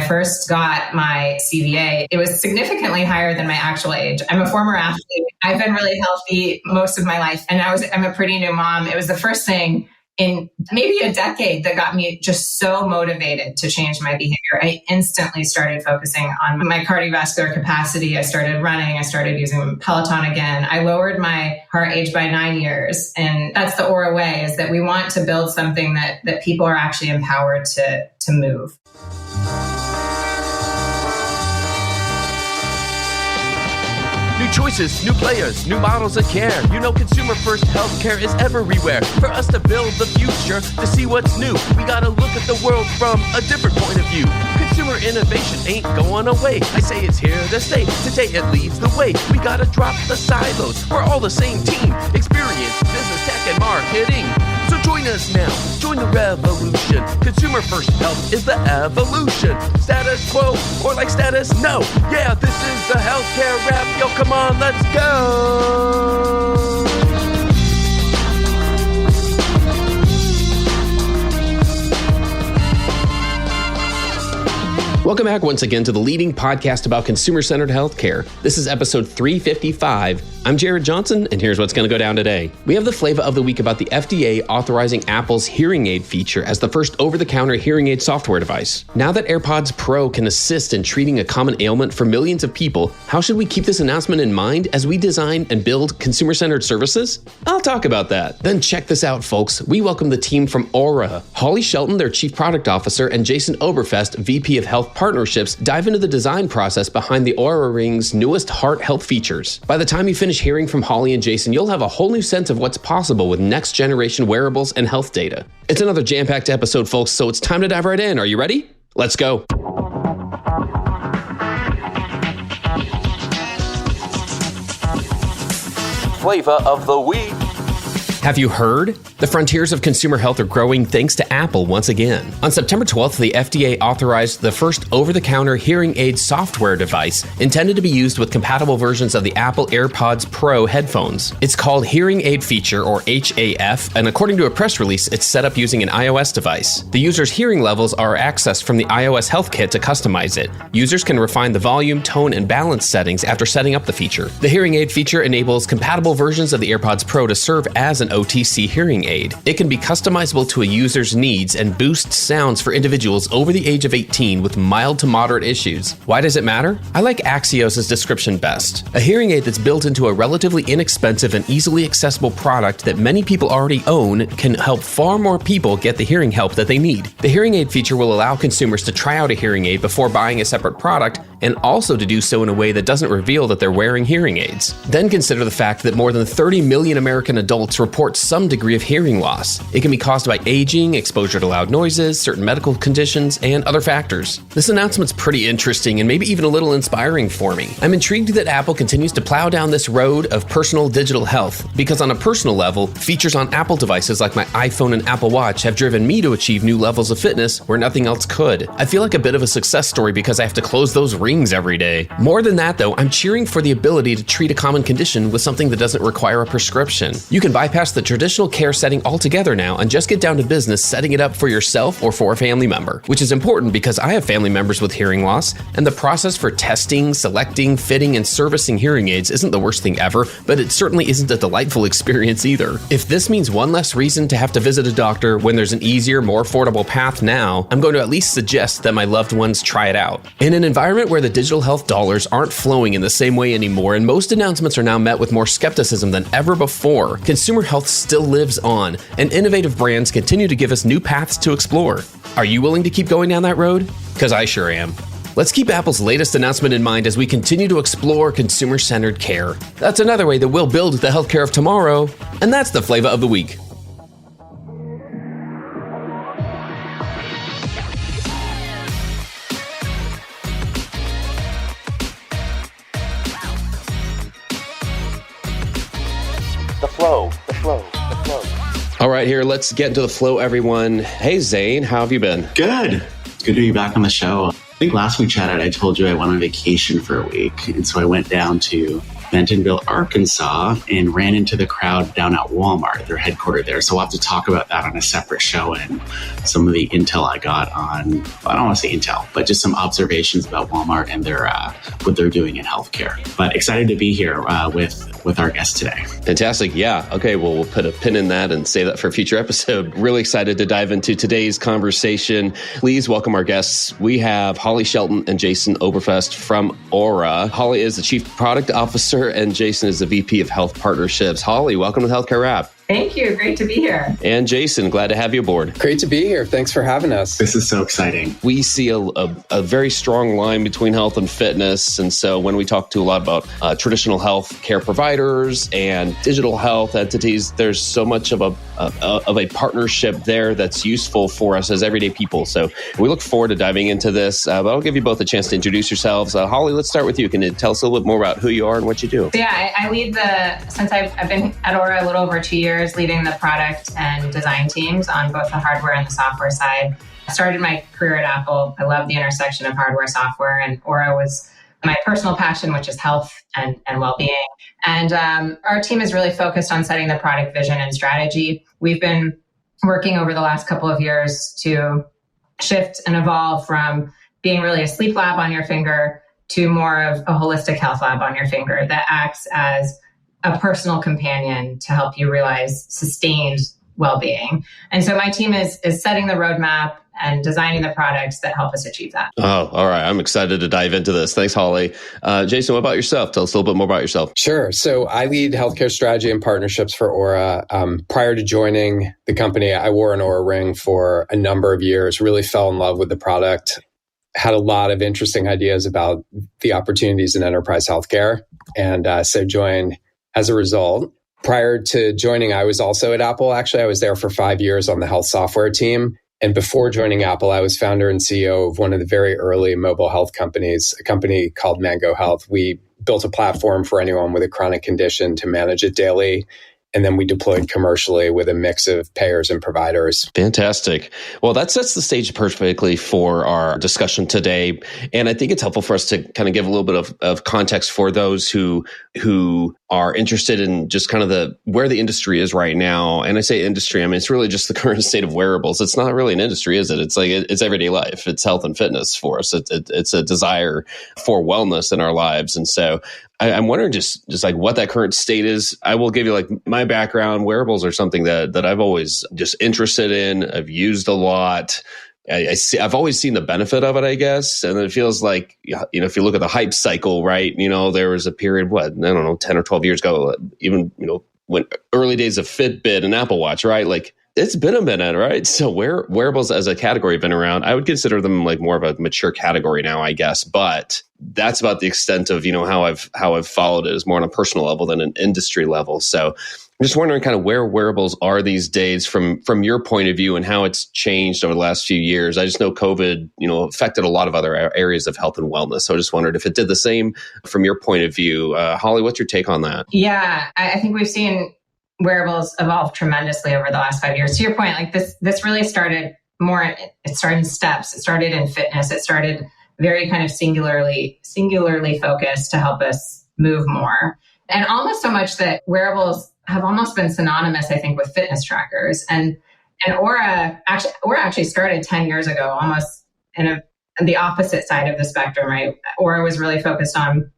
I first got my CVA, it was significantly higher than my actual age. I'm a former athlete. I've been really healthy most of my life. And I'm a pretty new mom. It was the first thing in maybe a decade that got me just so motivated to change my behavior. I instantly started focusing on my cardiovascular capacity. I started running. I started using Peloton again. I lowered my heart age by 9 years. And that's the Oura way, is that we want to build something that people are actually empowered to move. New choices, new players, new models of care. You know, consumer first healthcare is everywhere. For us to build the future, to see what's new, we gotta look at the world from a different point of view. Consumer innovation ain't going away. I say it's here to stay. Today it leads the way. We gotta drop the silos. We're all the same team. Experience, business, tech, and marketing. So join us now. Join the revolution. Consumer first health is the evolution. Status quo or like status no. Yeah, this is the healthcare rap. Yo, come on, let's go. Welcome back once again to the leading podcast about consumer-centered healthcare. This is episode 355. I'm Jared Johnson, and here's what's going to go down today. We have the Flava of the week about the FDA authorizing Apple's hearing aid feature as the first over-the-counter hearing aid software device. Now that AirPods Pro can assist in treating a common ailment for millions of people, how should we keep this announcement in mind as we design and build consumer-centered services? I'll talk about that. Then check this out, folks. We welcome the team from Oura. Holly Shelton, their Chief Product Officer, and Jason Oberfest, VP of Health Partnerships, dive into the design process behind the Oura Ring's newest heart health features. By the time you finish hearing from Holly and Jason, you'll have a whole new sense of what's possible with next-generation wearables and health data. It's another jam-packed episode, folks, so it's time to dive right in. Are you ready? Let's go. Flava of the week. Have you heard? The frontiers of consumer health are growing thanks to Apple once again. On September 12th, the FDA authorized the first over-the-counter hearing aid software device intended to be used with compatible versions of the Apple AirPods Pro headphones. It's called Hearing Aid Feature, or HAF, and according to a press release, it's set up using an iOS device. The user's hearing levels are accessed from the iOS Health Kit to customize it. Users can refine the volume, tone, and balance settings after setting up the feature. The Hearing Aid feature enables compatible versions of the AirPods Pro to serve as an OTC hearing aid. It can be customizable to a user's needs and boosts sounds for individuals over the age of 18 with mild to moderate issues. Why does it matter? I like Axios' description best. A hearing aid that's built into a relatively inexpensive and easily accessible product that many people already own can help far more people get the hearing help that they need. The hearing aid feature will allow consumers to try out a hearing aid before buying a separate product, and also to do so in a way that doesn't reveal that they're wearing hearing aids. Then consider the fact that more than 30 million American adults report some degree of hearing loss. It can be caused by aging, exposure to loud noises, certain medical conditions, and other factors. This announcement's pretty interesting and maybe even a little inspiring for me. I'm intrigued that Apple continues to plow down this road of personal digital health, because on a personal level, features on Apple devices like my iPhone and Apple Watch have driven me to achieve new levels of fitness where nothing else could. I feel like a bit of a success story because I have to close those rings every day. More than that though, I'm cheering for the ability to treat a common condition with something that doesn't require a prescription. You can bypass the traditional care setting altogether now and just get down to business setting it up for yourself or for a family member, which is important because I have family members with hearing loss, and the process for testing, selecting, fitting, and servicing hearing aids isn't the worst thing ever, but it certainly isn't a delightful experience either. If this means one less reason to have to visit a doctor when there's an easier, more affordable path now, I'm going to at least suggest that my loved ones try it out. In an environment where the digital health dollars aren't flowing in the same way anymore, and most announcements are now met with more skepticism than ever before, consumer health still lives on, and innovative brands continue to give us new paths to explore. Are you willing to keep going down that road? Because I sure am. Let's keep Apple's latest announcement in mind as we continue to explore consumer-centered care. That's another way that we'll build the healthcare of tomorrow, and that's the Flava of the week. The flow. All right, here, let's get into the flow, everyone. Hey, Zane, how have you been? Good. It's good to be back on the show. I think last we chatted, I told you I went on vacation for a week. And so I went down to Bentonville, Arkansas, and ran into the crowd down at Walmart. They're headquartered there. So we'll have to talk about that on a separate show and some of the intel I got on, I don't want to say intel, but just some observations about Walmart and their what they're doing in healthcare. But excited to be here with our guest today. Fantastic. Yeah. Okay. Well, we'll put a pin in that and save that for a future episode. Really excited to dive into today's conversation. Please welcome our guests. We have Holly Shelton and Jason Oberfest from Oura. Holly is the Chief Product Officer and Jason is the VP of Health Partnerships. Holly, welcome to the Healthcare Wrap. Thank you. Great to be here. And Jason, glad to have you aboard. Great to be here. Thanks for having us. This is so exciting. We see a very strong line between health and fitness. And so when we talk to a lot about traditional health care providers and digital health entities, there's so much of a partnership there that's useful for us as everyday people. So we look forward to diving into this. But I'll give you both a chance to introduce yourselves. Holly, let's start with you. Can you tell us a little bit more about who you are and what you do? So yeah, I lead since I've been at Oura a little over 2 years, leading the product and design teams on both the hardware and the software side. I started my career at Apple. I love the intersection of hardware, software, and Oura was my personal passion, which is health and well-being. And our team is really focused on setting the product vision and strategy. We've been working over the last couple of years to shift and evolve from being really a sleep lab on your finger to more of a holistic health lab on your finger that acts as a personal companion to help you realize sustained well-being. And so my team is setting the roadmap and designing the products that help us achieve that. Oh, all right. I'm excited to dive into this. Thanks, Holly. Jason, what about yourself? Tell us a little bit more about yourself. Sure. So I lead healthcare strategy and partnerships for Oura. Prior to joining the company, I wore an Oura Ring for a number of years, really fell in love with the product, had a lot of interesting ideas about the opportunities in enterprise healthcare, and so joined as a result. Prior to joining, I was also at Apple. Actually, I was there for 5 years on the health software team. And before joining Apple, I was founder and CEO of one of the very early mobile health companies, a company called Mango Health. We built a platform for anyone with a chronic condition to manage it daily. And then we deployed commercially with a mix of payers and providers. Fantastic. Well, that sets the stage perfectly for our discussion today. And I think it's helpful for us to kind of give a little bit of context for those who are interested in just kind of where the industry is right now. And I say industry, I mean, it's really just the current state of wearables. It's not really an industry, is it? It's like, it's everyday life. It's health and fitness for us. It's a desire for wellness in our lives. And so I'm wondering just like what that current state is. I will give you like my background. Wearables are something that I've always just interested in. I've used a lot. I've always seen the benefit of it, I guess. And it feels like, if you look at the hype cycle, right? There was a period, 10 or 12 years ago, even, when early days of Fitbit and Apple Watch, right? Like it's been a minute, right? So wearables as a category have been around. I would consider them like more of a mature category now, I guess. But that's about the extent of, how I've followed it is more on a personal level than an industry level. So I'm just wondering kind of where wearables are these days from your point of view and how it's changed over the last few years. I just know COVID, affected a lot of other areas of health and wellness. So I just wondered if it did the same from your point of view. Holly, what's your take on that? Yeah, I think we've seen wearables evolve tremendously over the last 5 years. To your point, like this really started it started in steps. It started in fitness. It started very kind of singularly focused to help us move more. And almost so much that wearables have almost been synonymous, I think, with fitness trackers. And Oura actually started 10 years ago, almost in the opposite side of the spectrum, right? Oura was really focused on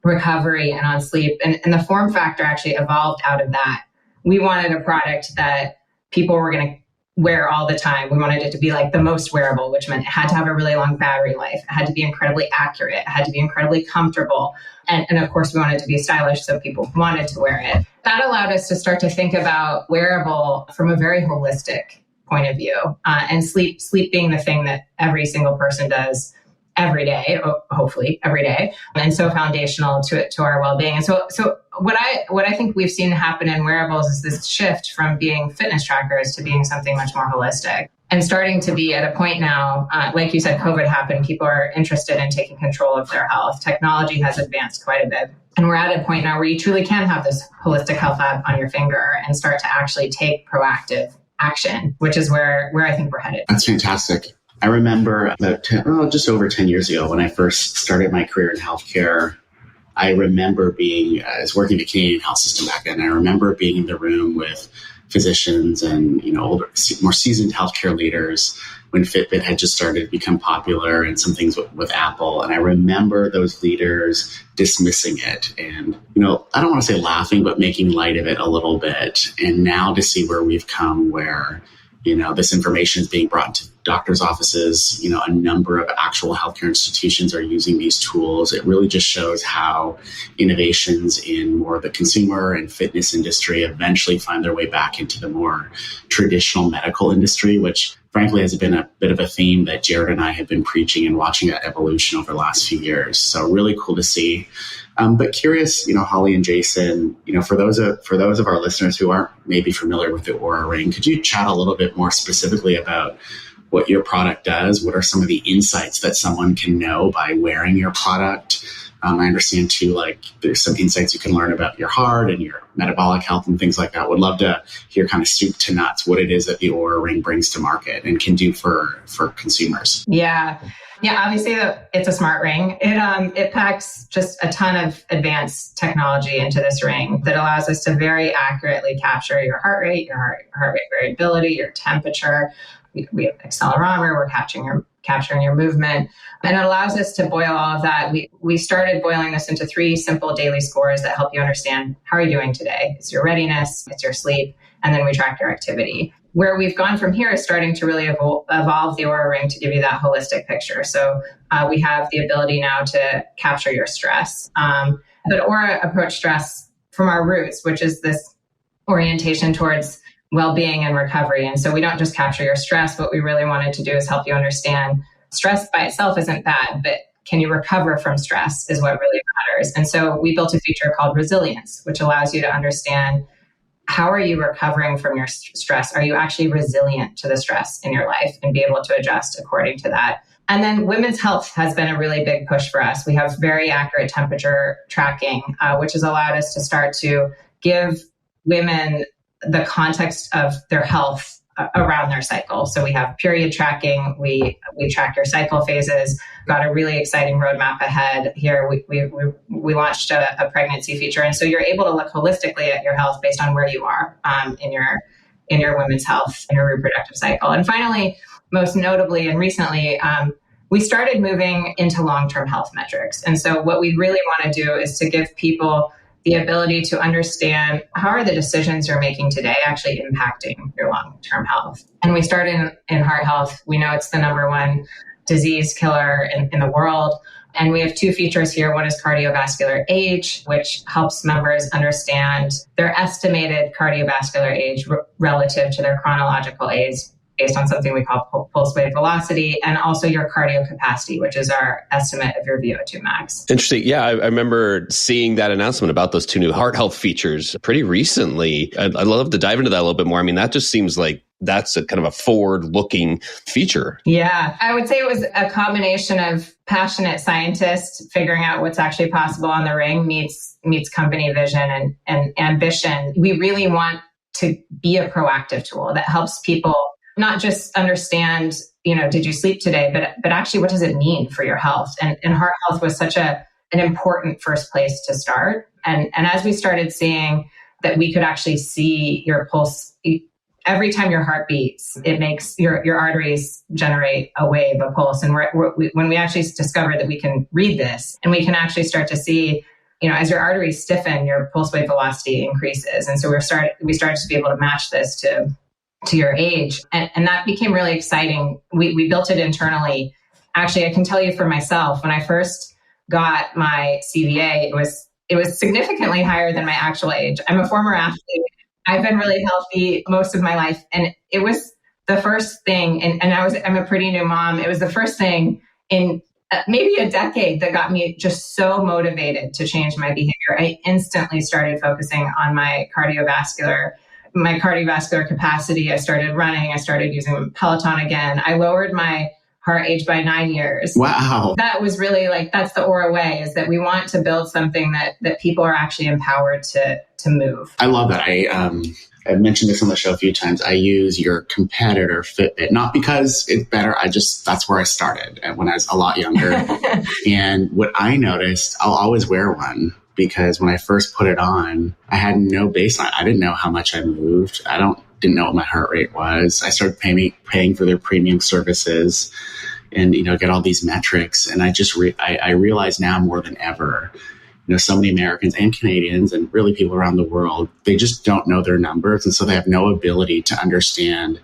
recovery and on sleep. And the form factor actually evolved out of that. We wanted a product that people were going to wear all the time. We wanted it to be like the most wearable, which meant it had to have a really long battery life. It had to be incredibly accurate. It had to be incredibly comfortable. And of course, we wanted it to be stylish so people wanted to wear it. That allowed us to start to think about wearable from a very holistic point of view. And sleep being the thing that every single person does every day, hopefully every day, and so foundational to our well-being. And so what I think we've seen happen in wearables is this shift from being fitness trackers to being something much more holistic, and starting to be at a point now, like you said, COVID happened. People are interested in taking control of their health. Technology has advanced quite a bit, and we're at a point now where you truly can have this holistic health app on your finger and start to actually take proactive action, which is where I think we're headed. That's fantastic. I remember about just over 10 years ago when I first started my career in healthcare, I remember I was working the Canadian health system back then. I remember being in the room with physicians and, older, more seasoned healthcare leaders when Fitbit had just started to become popular and some things with Apple. And I remember those leaders dismissing it and, I don't want to say laughing, but making light of it a little bit. And now to see where we've come, where, this information is being brought to doctors' offices, a number of actual healthcare institutions are using these tools. It really just shows how innovations in more of the consumer and fitness industry eventually find their way back into the more traditional medical industry, which frankly has been a bit of a theme that Jared and I have been preaching and watching that evolution over the last few years. So really cool to see. But curious, Holly and Jason, for those of our listeners who aren't maybe familiar with the Oura Ring, could you chat a little bit more specifically about what your product does? What are some of the insights that someone can know by wearing your product? I understand too, there's some insights you can learn about your heart and your metabolic health and things like that. Would love to hear kind of soup to nuts what it is that the Oura Ring brings to market and can do for consumers. Yeah. Obviously, it's a smart ring. It packs just a ton of advanced technology into this ring that allows us to very accurately capture your heart rate, your heart rate variability, your temperature. We have accelerometer. We're capturing your movement, and it allows us to boil all of that. We started boiling this into 3 simple daily scores that help you understand how are you doing today. It's your readiness, it's your sleep, and then we track your activity. Where we've gone from here is starting to really evolve the Oura Ring to give you that holistic picture. So we have the ability now to capture your stress. But Oura approached stress from our roots, which is this orientation towards well-being and recovery. And so we don't just capture your stress. What we really wanted to do is help you understand stress by itself isn't bad, but can you recover from stress is what really matters. And so we built a feature called resilience, which allows you to understand how are you recovering from your stress? Are you actually resilient to the stress in your life and be able to adjust according to that? And then women's health has been a really big push for us. We have very accurate temperature tracking, which has allowed us to start to give women the context of their health around their cycle. So we have period tracking. We track your cycle phases. Got a really exciting roadmap ahead here. We launched a pregnancy feature, and so you're able to look holistically at your health based on where you are in your women's health and your reproductive cycle. And finally, most notably and recently, we started moving into long-term health metrics. And so what we really want to do is to give people the ability to understand how are the decisions you're making today actually impacting your long-term health. And we started in heart health. We know it's the number 1 disease killer in the world. And we have 2 features here. One is cardiovascular age, which helps members understand their estimated cardiovascular age relative to their chronological age based on something we call pulse wave velocity, and also your cardio capacity, which is our estimate of your VO2 max. Interesting. Yeah, I remember seeing that announcement about those 2 new heart health features pretty recently. I'd love to dive into that a little bit more. I mean, that just seems like that's a kind of a forward-looking feature. Yeah, I would say it was a combination of passionate scientists figuring out what's actually possible on the ring meets company vision and ambition. We really want to be a proactive tool that helps people not just understand, did you sleep today, but actually what does it mean for your health? And heart health was such an important first place to start. And as we started seeing that we could actually see your pulse, every time your heart beats, it makes your arteries generate a wave, a pulse. And when we actually discovered that we can read this and we can actually start to see, as your arteries stiffen, your pulse wave velocity increases. And so we started to be able to match this to your age. And that became really exciting. We built it internally. Actually, I can tell you for myself, when I first got my CVA, it was significantly higher than my actual age. I'm a former athlete. I've been really healthy most of my life. And it was the first thing, and I'm a pretty new mom. It was the first thing in maybe a decade that got me just so motivated to change my behavior. I instantly started focusing on my cardiovascular capacity. I started running. I started using Peloton again. I lowered my heart age by 9 years. Wow. That was really that's the Oura way, is that we want to build something that people are actually empowered to move. I love that. I've mentioned this on the show a few times. I use your competitor Fitbit, not because it's better. That's where I started when I was a lot younger. And what I noticed, I'll always wear one because when I first put it on, I had no baseline. I didn't know how much I moved. Didn't know what my heart rate was. I started paying for their premium services and, get all these metrics. And I realize now more than ever, so many Americans and Canadians and really people around the world, they just don't know their numbers. And so they have no ability to understand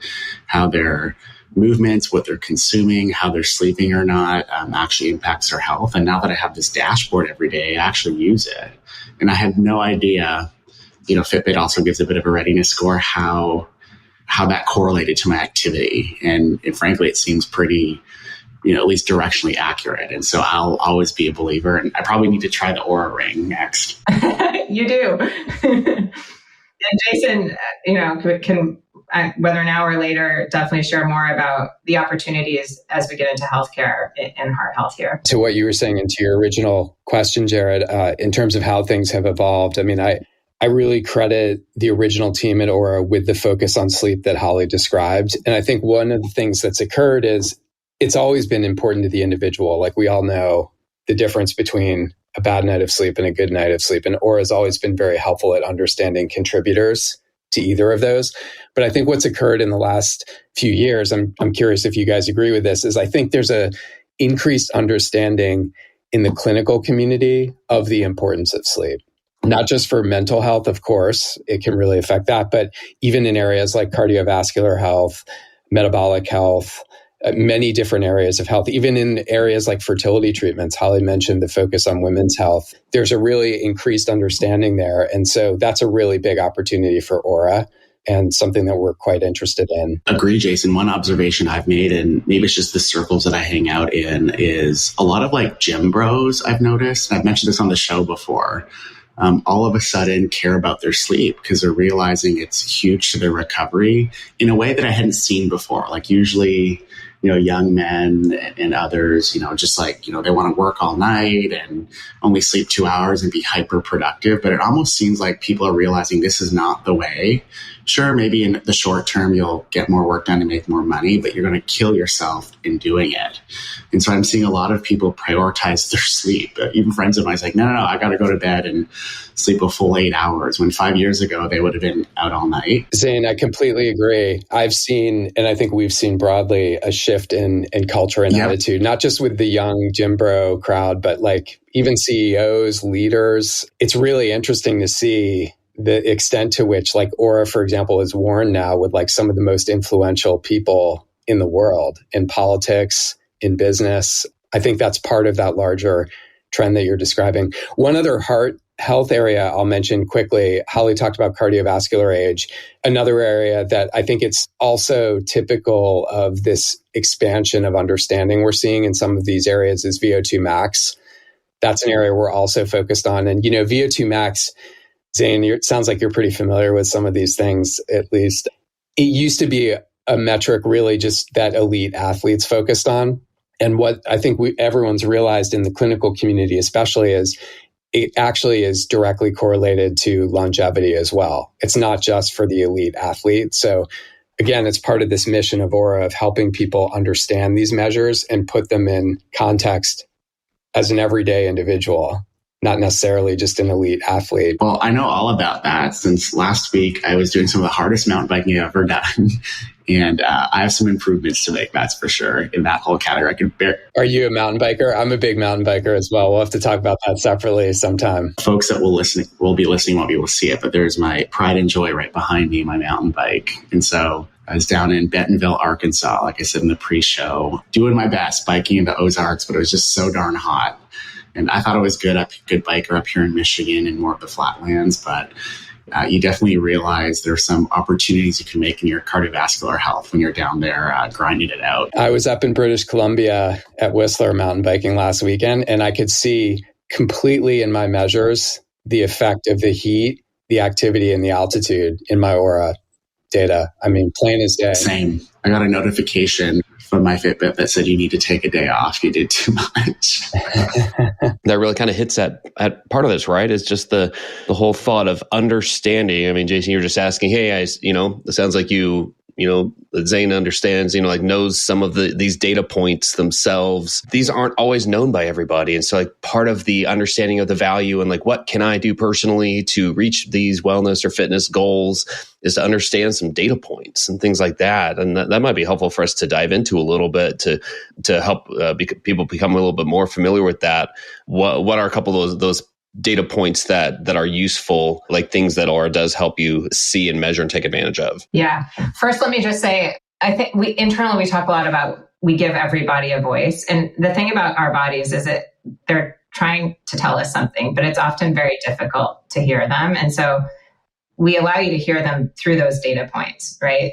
how their movements, what they're consuming, how they're sleeping or not, actually impacts their health. And now that I have this dashboard every day, I actually use it. And I had no idea, Fitbit also gives a bit of a readiness score, how that correlated to my activity. And frankly, it seems pretty, at least directionally accurate. And so I'll always be a believer. And I probably need to try the Oura Ring next. You do. And Jason, can whether now or later, definitely share more about the opportunities as we get into healthcare and heart health here. To what you were saying and to your original question, Jared, in terms of how things have evolved, I really credit the original team at Oura with the focus on sleep that Holly described. And I think one of the things that's occurred is it's always been important to the individual. Like we all know the difference between a bad night of sleep and a good night of sleep. And Oura has always been very helpful at understanding contributors to either of those. But I think what's occurred in the last few years, I'm curious if you guys agree with this, is I think there's a increased understanding in the clinical community of the importance of sleep. Not just for mental health, of course, it can really affect that, but even in areas like cardiovascular health, metabolic health, many different areas of health, even in areas like fertility treatments. Holly mentioned the focus on women's health. There's a really increased understanding there. And so that's a really big opportunity for Oura and something that we're quite interested in. Agree, Jason. One observation I've made, and maybe it's just the circles that I hang out in, is a lot of like gym bros I've noticed, and I've mentioned this on the show before, all of a sudden care about their sleep because they're realizing it's huge to their recovery in a way that I hadn't seen before. Like usually, young men and others, just like, they want to work all night and only sleep 2 hours and be hyper productive. But it almost seems like people are realizing this is not the way. Sure, maybe in the short term, you'll get more work done and make more money, but you're going to kill yourself in doing it. And so I'm seeing a lot of people prioritize their sleep. Even friends of mine are like, no, I got to go to bed and sleep a full 8 hours. When 5 years ago, they would have been out all night. Zane, I completely agree. I've seen, and I think we've seen broadly, a shift in culture and attitude, not just with the young gym bro crowd, but like even CEOs, leaders. It's really interesting to see the extent to which like Oura, for example, is worn now with like some of the most influential people in the world, in politics, in business. I think that's part of that larger trend that you're describing. One other heart health area I'll mention quickly, Holly talked about cardiovascular age. Another area that I think it's also typical of this expansion of understanding we're seeing in some of these areas is VO2 max. That's an area we're also focused on. And, VO2 max, Zane, it sounds like you're pretty familiar with some of these things, at least. It used to be a metric really just that elite athletes focused on. And what I think everyone's realized in the clinical community especially is it actually is directly correlated to longevity as well. It's not just for the elite athlete. So again, it's part of this mission of Oura of helping people understand these measures and put them in context as an everyday individual, not necessarily just an elite athlete. Well, I know all about that. Since last week, I was doing some of the hardest mountain biking I've ever done. And I have some improvements to make, that's for sure, in that whole category. Are you a mountain biker? I'm a big mountain biker as well. We'll have to talk about that separately sometime. Folks that will be listening won't be able to see it, but there's my pride and joy right behind me, my mountain bike. And so I was down in Bentonville, Arkansas, like I said in the pre-show, doing my best, biking in the Ozarks, but it was just so darn hot. And I thought it was good biker up here in Michigan and more of the flatlands, but you definitely realize there's some opportunities you can make in your cardiovascular health when you're down there grinding it out. I was up in British Columbia at Whistler mountain biking last weekend, and I could see completely in my measures the effect of the heat, the activity, and the altitude in my Oura data. I mean, plain as day. Same. I got a notification from my Fitbit that said you need to take a day off. You did too much. That really kind of hits at part of this, right? Is just the whole thought of understanding. I mean, Jason, you're just asking, hey, guys, it sounds like you Zane understands, like knows some of these data points themselves. These aren't always known by everybody. And so like part of the understanding of the value and like what can I do personally to reach these wellness or fitness goals is to understand some data points and things like that. And that might be helpful for us to dive into a little bit to help people become a little bit more familiar with that. What are a couple of those data points that are useful, like things that Oura does help you see and measure and take advantage of? Yeah. First, let me just say, I think we talk a lot about we give everybody a voice. And the thing about our bodies is that they're trying to tell us something, but it's often very difficult to hear them. And so we allow you to hear them through those data points, right?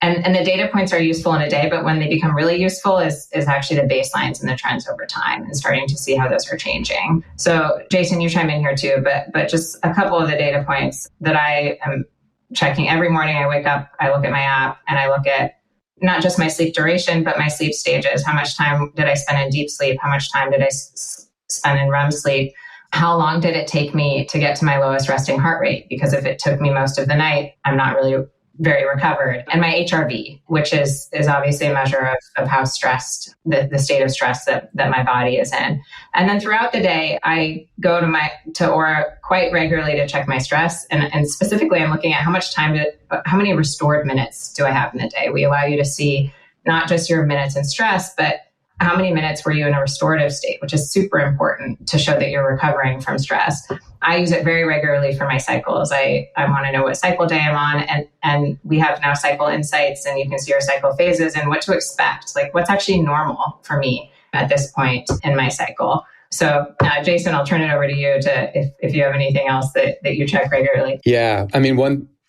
And the data points are useful in a day, but when they become really useful is actually the baselines and the trends over time and starting to see how those are changing. So Jason, you chime in here too, but just a couple of the data points that I am checking every morning. I wake up, I look at my app and I look at not just my sleep duration, but my sleep stages. How much time did I spend in deep sleep? How much time did I spend in REM sleep? How long did it take me to get to my lowest resting heart rate? Because if it took me most of the night, I'm not really very recovered. And my HRV, which is obviously a measure of how stressed, the state of stress that my body is in. And then throughout the day, I go to Oura quite regularly to check my stress. And specifically, I'm looking at how many restored minutes do I have in the day? We allow you to see not just your minutes in stress, but how many minutes were you in a restorative state, which is super important to show that you're recovering from stress. I use it very regularly for my cycles. I want to know what cycle day I'm on. And we have now cycle insights, and you can see your cycle phases and what to expect, like what's actually normal for me at this point in my cycle. So Jason, I'll turn it over to you if you have anything else that you check regularly. Yeah. I mean,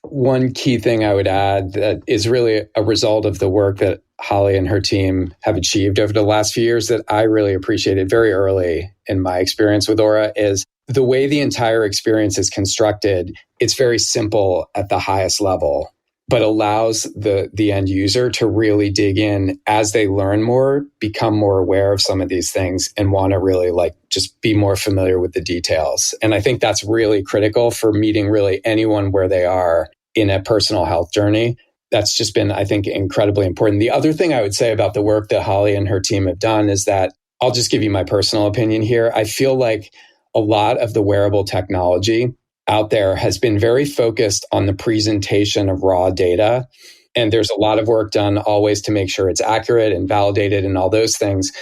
one key thing I would add that is really a result of the work that Holly and her team have achieved over the last few years that I really appreciated very early in my experience with Oura is the way the entire experience is constructed. It's very simple at the highest level, but allows the end user to really dig in as they learn more, become more aware of some of these things, and want to really just be more familiar with the details. And I think that's really critical for meeting really anyone where they are in a personal health journey. That's just been, I think, incredibly important. The other thing I would say about the work that Holly and her team have done is that, I'll just give you my personal opinion here. I feel like a lot of the wearable technology out there has been very focused on the presentation of raw data. And there's a lot of work done always to make sure it's accurate and validated and all those things.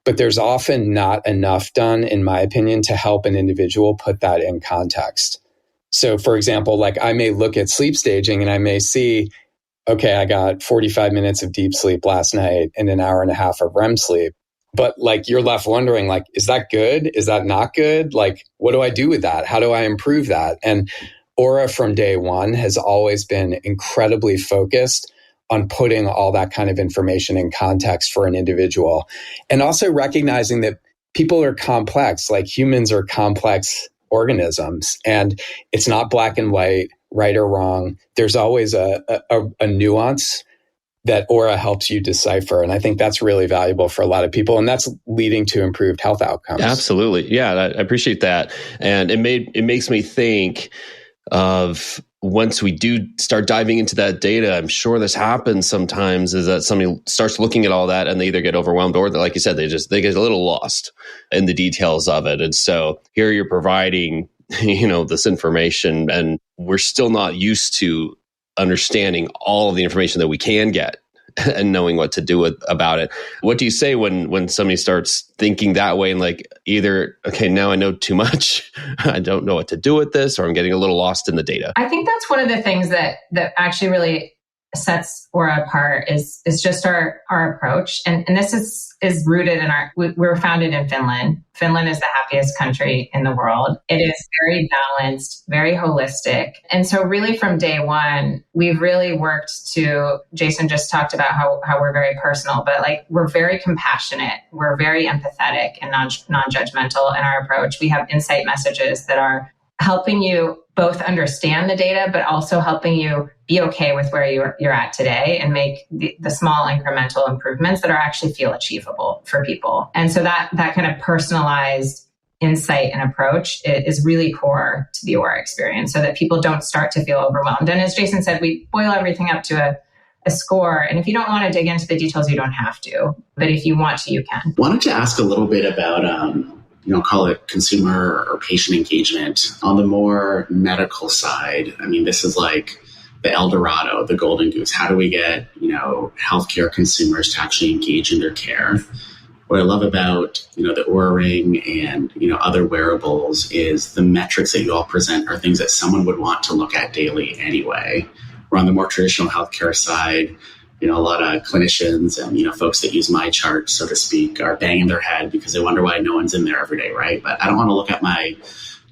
But there's often not enough done, in my opinion, to help an individual put that in context. So for example, I may look at sleep staging and I may see, okay, I got 45 minutes of deep sleep last night and an hour and a half of REM sleep. But you're left wondering, is that good? Is that not good? What do I do with that? How do I improve that? And Oura from day one has always been incredibly focused on putting all that kind of information in context for an individual. And also recognizing that people are complex, humans are complex organisms. And it's not black and white, right or wrong. There's always a nuance that Oura helps you decipher. And I think that's really valuable for a lot of people. And that's leading to improved health outcomes. Absolutely. Yeah, I appreciate that. And it makes me think of once we do start diving into that data, I'm sure this happens sometimes, is that somebody starts looking at all that and they either get overwhelmed or, like you said, they get a little lost in the details of it. And so here you're providing, this information, and we're still not used to understanding all of the information that we can get and knowing what to do about it. What do you say when somebody starts thinking that way and either, okay, now I know too much, I don't know what to do with this, or I'm getting a little lost in the data? I think that's one of the things that actually really sets Oura apart is just our approach. And this is rooted in we were founded in Finland. Finland is the happiest country in the world. It is very balanced, very holistic. And so really from day one, we've really worked to, Jason just talked about how we're very personal, but we're very compassionate. We're very empathetic and non-judgmental in our approach. We have insight messages that are helping you both understand the data, but also helping you be okay with where you're at today and make the small incremental improvements that are actually feel achievable for people. And so that kind of personalized insight and approach is really core to the Oura experience so that people don't start to feel overwhelmed. And as Jason said, we boil everything up to a score. And if you don't want to dig into the details, you don't have to. But if you want to, you can. Wanted to ask a little bit about, call it consumer or patient engagement. On the more medical side, I mean, this is like the El Dorado, the golden goose. How do we get, healthcare consumers to actually engage in their care? What I love about, the Oura Ring and, other wearables is the metrics that you all present are things that someone would want to look at daily anyway. We're on the more traditional healthcare side. A lot of clinicians and, folks that use my chart, so to speak, are banging their head because they wonder why no one's in there every day, right? But I don't want to look at my,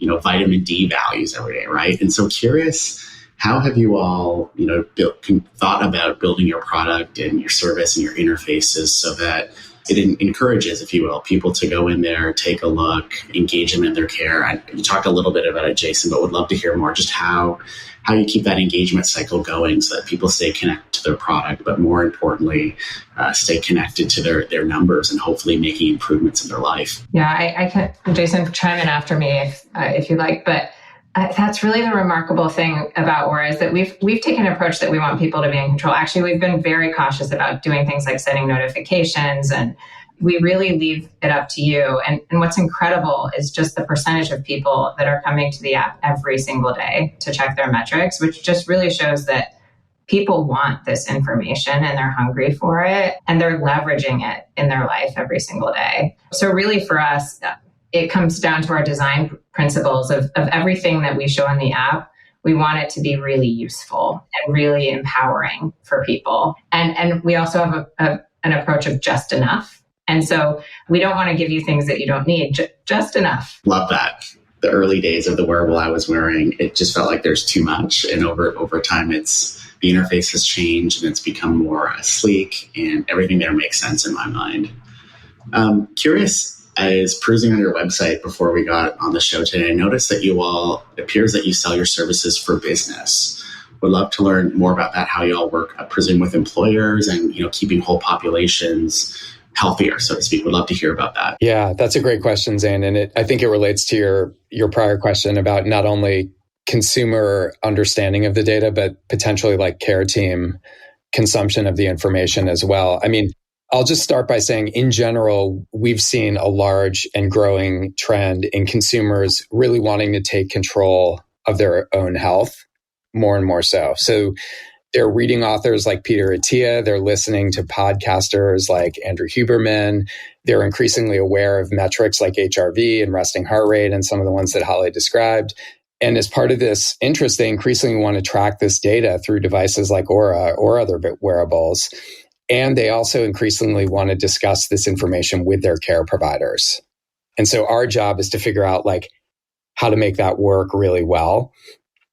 vitamin D values every day, right? And so curious, how have you all, thought about building your product and your service and your interfaces so that it encourages, if you will, people to go in there, take a look, engage them in their care? You talked a little bit about it, Jason, but would love to hear more just how you keep that engagement cycle going so that people stay connected to their product, but more importantly, stay connected to their numbers and hopefully making improvements in their life. Yeah, I can, Jason, chime in after me if you like, but that's really the remarkable thing about Oura is that we've taken an approach that we want people to be in control. Actually, we've been very cautious about doing things like setting notifications, and we really leave it up to you. And what's incredible is just the percentage of people that are coming to the app every single day to check their metrics, which just really shows that people want this information and they're hungry for it and they're leveraging it in their life every single day. So really for us, it comes down to our design principles of everything that we show in the app. We want it to be really useful and really empowering for people. And we also have an approach of just enough. And so we don't want to give you things that you don't need, just enough. Love that. The early days of the wearable I was wearing, it just felt like there's too much. And over time, the interface has changed and it's become more sleek and everything there makes sense in my mind. Curious, I was perusing on your website before we got on the show today. I noticed that it appears that you sell your services for business. Would love to learn more about that, how you all work, I presume, with employers and, keeping whole populations healthier, so to speak. Would love to hear about that. Yeah, that's a great question, Zane. And I think it relates to your prior question about not only consumer understanding of the data, but potentially like care team consumption of the information as well. I mean, I'll just start by saying, in general, we've seen a large and growing trend in consumers really wanting to take control of their own health more and more so. So they're reading authors like Peter Attia. They're listening to podcasters like Andrew Huberman. They're increasingly aware of metrics like HRV and resting heart rate and some of the ones that Holly described. And as part of this interest, they increasingly want to track this data through devices like Oura or other wearables. And they also increasingly want to discuss this information with their care providers. And so our job is to figure out how to make that work really well.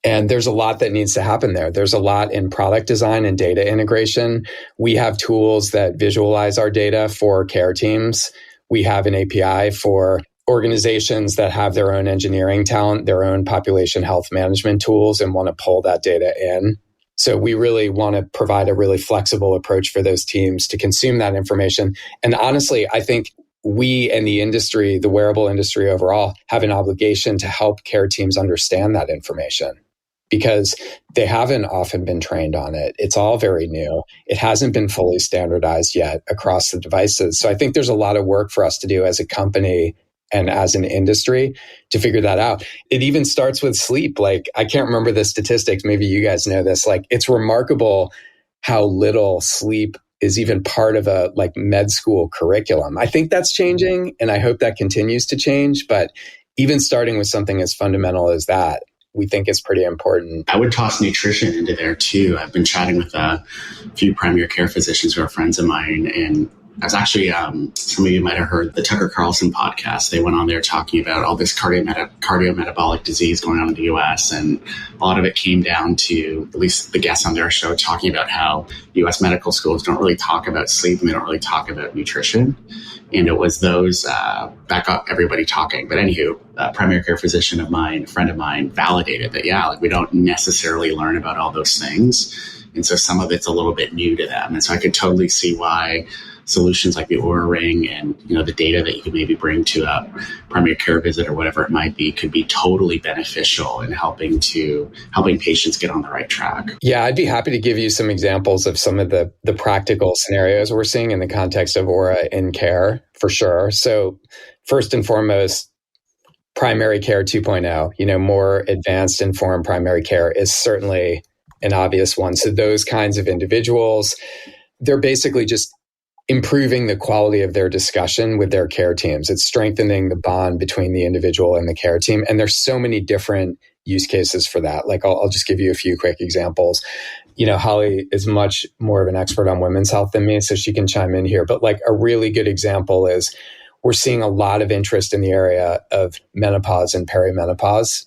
And there's a lot that needs to happen there. There's a lot in product design and data integration. We have tools that visualize our data for care teams. We have an API for organizations that have their own engineering talent, their own population health management tools, and want to pull that data in. So we really want to provide a really flexible approach for those teams to consume that information. And honestly, I think we and the industry, the wearable industry overall, have an obligation to help care teams understand that information because they haven't often been trained on it. It's all very new. It hasn't been fully standardized yet across the devices. So I think there's a lot of work for us to do as a company and as an industry to figure that out. It even starts with sleep. I can't remember the statistics. Maybe you guys know this. It's remarkable how little sleep is even part of a med school curriculum. I think that's changing and I hope that continues to change. But even starting with something as fundamental as that, we think is pretty important. I would toss nutrition into there too. I've been chatting with a few primary care physicians who are friends of mine, and I was actually, some of you might have heard the Tucker Carlson podcast. They went on there talking about all this cardiometabolic disease going on in the U.S. And a lot of it came down to, at least the guests on their show, talking about how U.S. medical schools don't really talk about sleep and they don't really talk about nutrition. And it was those that got everybody talking. But anywho, a primary care physician of mine, a friend of mine, validated that, we don't necessarily learn about all those things. And so some of it's a little bit new to them. And so I could totally see why solutions like the Oura Ring and, the data that you could maybe bring to a primary care visit or whatever it might be could be totally beneficial in helping patients get on the right track. Yeah, I'd be happy to give you some examples of some of the practical scenarios we're seeing in the context of Oura in care, for sure. So first and foremost, primary care 2.0, more advanced informed primary care is certainly an obvious one. So those kinds of individuals, they're basically just improving the quality of their discussion with their care teams. It's strengthening the bond between the individual and the care team. And there's so many different use cases for that. Like I'll just give you a few quick examples. Holly is much more of an expert on women's health than me, so she can chime in here. But like a really good example is we're seeing a lot of interest in the area of menopause and perimenopause.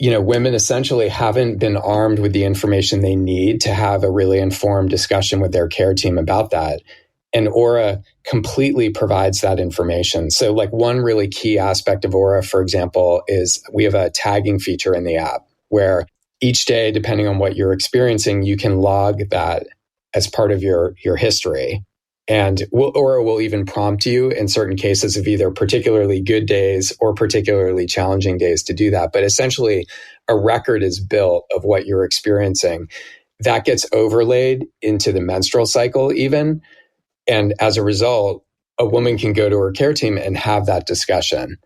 Women essentially haven't been armed with the information they need to have a really informed discussion with their care team about that. And Oura completely provides that information. So like one really key aspect of Oura, for example, is we have a tagging feature in the app where each day, depending on what you're experiencing, you can log that as part of your history. And Oura will even prompt you in certain cases of either particularly good days or particularly challenging days to do that. But essentially, a record is built of what you're experiencing. That gets overlaid into the menstrual cycle even. And as a result, a woman can go to her care team and have that discussion.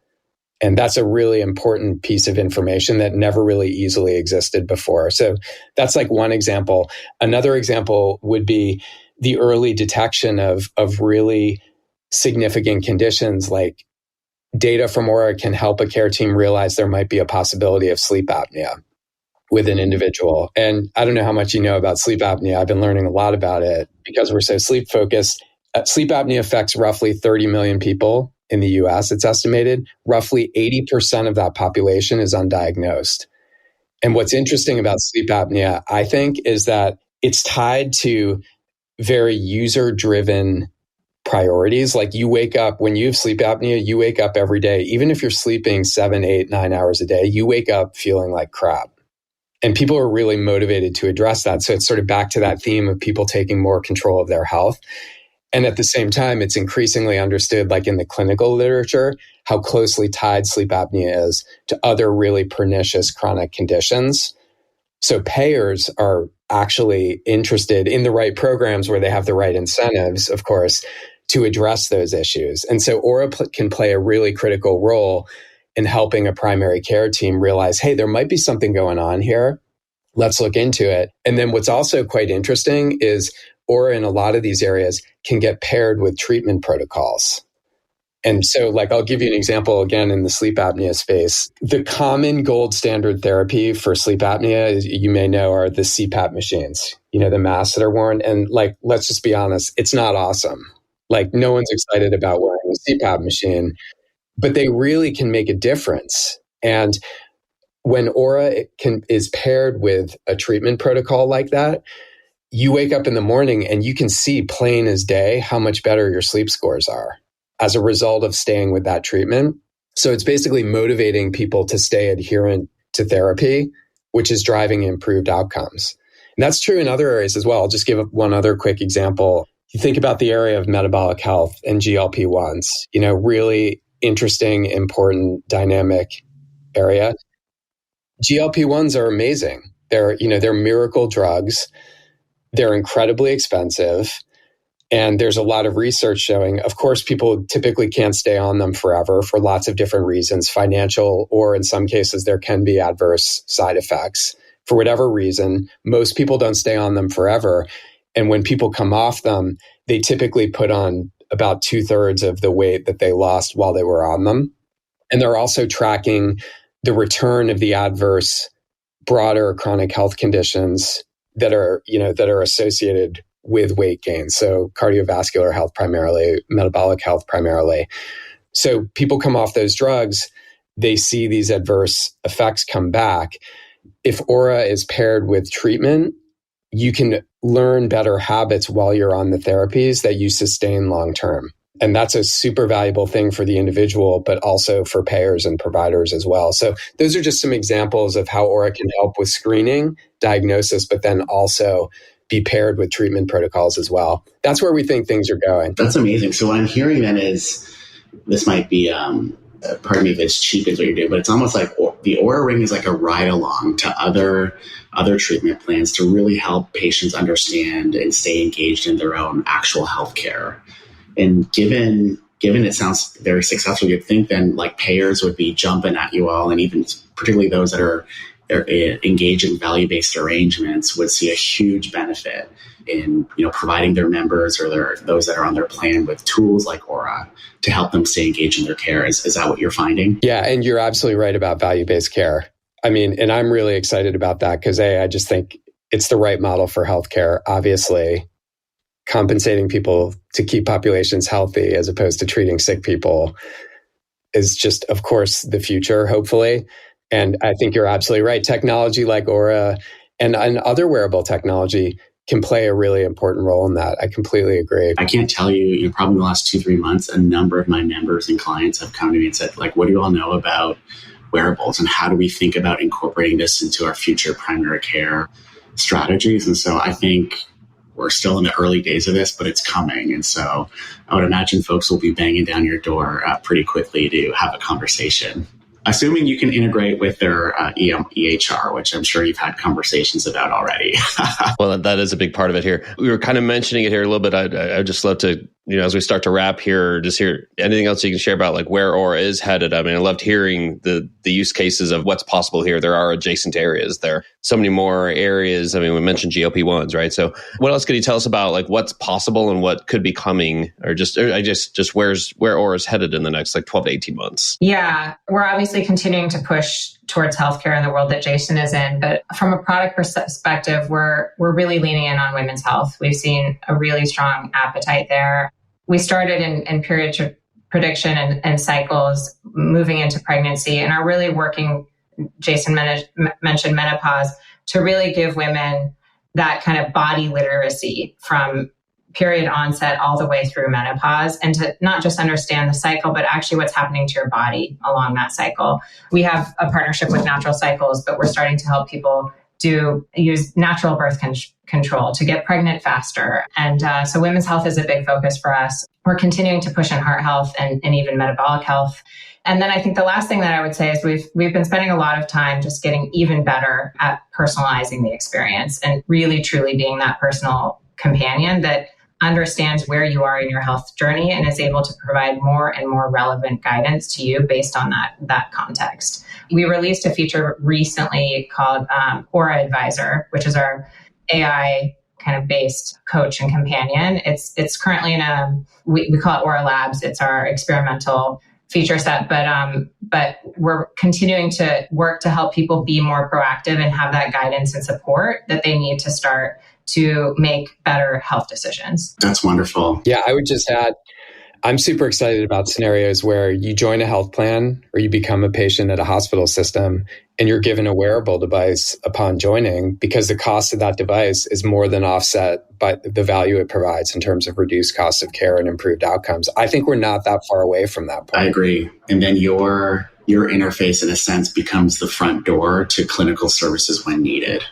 And that's a really important piece of information that never really easily existed before. So that's like one example. Another example would be the early detection of really significant conditions. Like data from Oura can help a care team realize there might be a possibility of sleep apnea with an individual. And I don't know how much you know about sleep apnea. I've been learning a lot about it because we're so sleep focused. Sleep apnea affects roughly 30 million people in the US, it's estimated. Roughly 80% of that population is undiagnosed. And what's interesting about sleep apnea, I think, is that it's tied to very user-driven priorities. Like you wake up, when you have sleep apnea, you wake up every day. Even if you're sleeping 7, 8, 9 hours a day, you wake up feeling like crap. And people are really motivated to address that. So it's sort of back to that theme of people taking more control of their health. And at the same time, it's increasingly understood, like in the clinical literature, how closely tied sleep apnea is to other really pernicious chronic conditions. So payers are actually interested in the right programs where they have the right incentives, of course, to address those issues. And so Oura can play a really critical role in helping a primary care team realize, hey, there might be something going on here. Let's look into it. And then what's also quite interesting is Oura in a lot of these areas can get paired with treatment protocols. And so, like, I'll give you an example again in the sleep apnea space. The common gold standard therapy for sleep apnea, as you may know, are the CPAP machines, the masks that are worn. And like, let's just be honest, it's not awesome. Like, no one's excited about wearing a CPAP machine, but they really can make a difference. And when Oura is paired with a treatment protocol like that, you wake up in the morning and you can see plain as day how much better your sleep scores are as a result of staying with that treatment. So it's basically motivating people to stay adherent to therapy, which is driving improved outcomes. And that's true in other areas as well. I'll just give one other quick example. You think about the area of metabolic health and GLP-1s, really interesting, important, dynamic area. GLP-1s are amazing. They're miracle drugs. They're incredibly expensive. And there's a lot of research showing, of course, people typically can't stay on them forever for lots of different reasons, financial, or in some cases, there can be adverse side effects. For whatever reason, most people don't stay on them forever. And when people come off them, they typically put on about 2/3 of the weight that they lost while they were on them. And they're also tracking the return of the adverse, broader chronic health conditions that are associated with weight gain. So cardiovascular health primarily, metabolic health primarily. So people come off those drugs, they see these adverse effects come back. If Oura is paired with treatment, you can learn better habits while you're on the therapies that you sustain long term. And that's a super valuable thing for the individual, but also for payers and providers as well. So those are just some examples of how Oura can help with screening, diagnosis, but then also be paired with treatment protocols as well. That's where we think things are going. That's amazing. So what I'm hearing then is, this might be, pardon me if it's cheap is what you're doing, but it's almost like the Oura Ring is like a ride along to other treatment plans to really help patients understand and stay engaged in their own actual healthcare. And given it sounds very successful, you'd think then like payers would be jumping at you all, and even particularly those that are engaged in value-based arrangements would see a huge benefit in providing their members or those that are on their plan with tools like Oura to help them stay engaged in their care. Is that what you're finding? Yeah, and you're absolutely right about value-based care. I mean, and I'm really excited about that because I just think it's the right model for healthcare. Obviously, compensating people to keep populations healthy as opposed to treating sick people is just, of course, the future, hopefully. And I think you're absolutely right. Technology like Oura and other wearable technology can play a really important role in that. I completely agree. I can't tell you, probably in the last 2-3 months, a number of my members and clients have come to me and said, like, what do you all know about wearables and how do we think about incorporating this into our future primary care strategies? And so I think we're still in the early days of this, but it's coming. And so I would imagine folks will be banging down your door pretty quickly to have a conversation. Assuming you can integrate with their EHR, which I'm sure you've had conversations about already. Well, that is a big part of it here. We were kind of mentioning it here a little bit. I'd just love to, as we start to wrap here, just hear anything else you can share about like where Oura is headed. I mean, I loved hearing the use cases of what's possible here. There are adjacent areas. There are so many more areas. I mean, we mentioned GLP-1s, right? So what else could you tell us about like what's possible and what could be coming, or just where Oura is headed in the next like 12 to 18 months? Yeah, we're obviously continuing to push towards healthcare in the world that Jason is in. But from a product perspective, we're really leaning in on women's health. We've seen a really strong appetite there. We started in period prediction and cycles, moving into pregnancy, and are really working, Jason mentioned menopause, to really give women that kind of body literacy from period onset all the way through menopause, and to not just understand the cycle, but actually what's happening to your body along that cycle. We have a partnership with Natural Cycles, but we're starting to help people use natural birth control to get pregnant faster. And so women's health is a big focus for us. We're continuing to push in heart health and even metabolic health. And then I think the last thing that I would say is we've been spending a lot of time just getting even better at personalizing the experience and really truly being that personal companion that understands where you are in your health journey and is able to provide more and more relevant guidance to you based on that context. We released a feature recently called Oura Advisor, which is our AI kind of based coach and companion. It's currently we call it Oura Labs. It's our experimental feature set, but we're continuing to work to help people be more proactive and have that guidance and support that they need to start to make better health decisions. That's wonderful. Yeah, I would just add, I'm super excited about scenarios where you join a health plan or you become a patient at a hospital system and you're given a wearable device upon joining because the cost of that device is more than offset by the value it provides in terms of reduced cost of care and improved outcomes. I think we're not that far away from that point. I agree. And then your interface, in a sense, becomes the front door to clinical services when needed.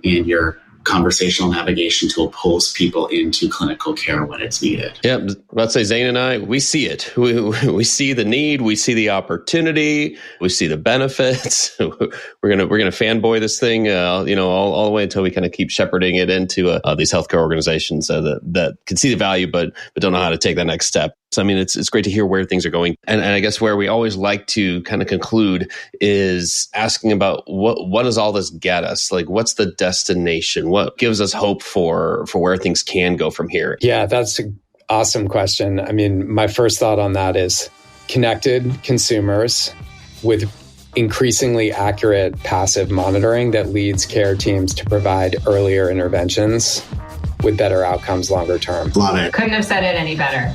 And your conversational navigation tool pulls people into clinical care when it's needed. Yeah, let's say Zane and I, we see it. We see the need, we see the opportunity, we see the benefits. We're gonna fanboy this thing, all the way until we kind of keep shepherding it into these healthcare organizations that can see the value, but don't know how to take that next step. So, I mean, it's great to hear where things are going. And I guess where we always like to kind of conclude is asking about what does all this get us? Like, what's the destination? What gives us hope for where things can go from here? Yeah, that's an awesome question. I mean, my first thought on that is connected consumers with increasingly accurate passive monitoring that leads care teams to provide earlier interventions with better outcomes longer term. Love it. Couldn't have said it any better.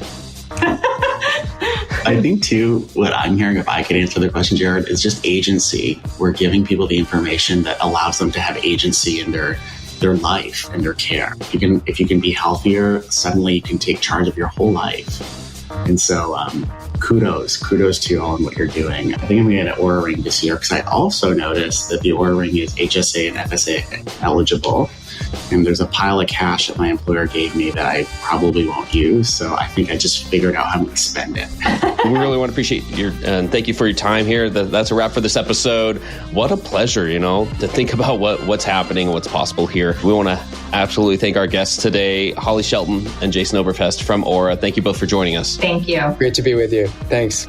I think too, what I'm hearing, if I could answer the question, Jared, is just agency. We're giving people the information that allows them to have agency in their life and their care. If you can be healthier, suddenly you can take charge of your whole life. And so kudos to you all on what you're doing. I think I'm going to get an Oura Ring this year because I also noticed that the Oura Ring is HSA and FSA eligible. And there's a pile of cash that my employer gave me that I probably won't use. So I think I just figured out how I'm going to spend it. We really want to appreciate and thank you for your time here. That's a wrap for this episode. What a pleasure, to think about what's happening, what's possible here. We want to absolutely thank our guests today, Holly Shelton and Jason Oberfest from Oura. Thank you both for joining us. Thank you. Great to be with you. Thanks.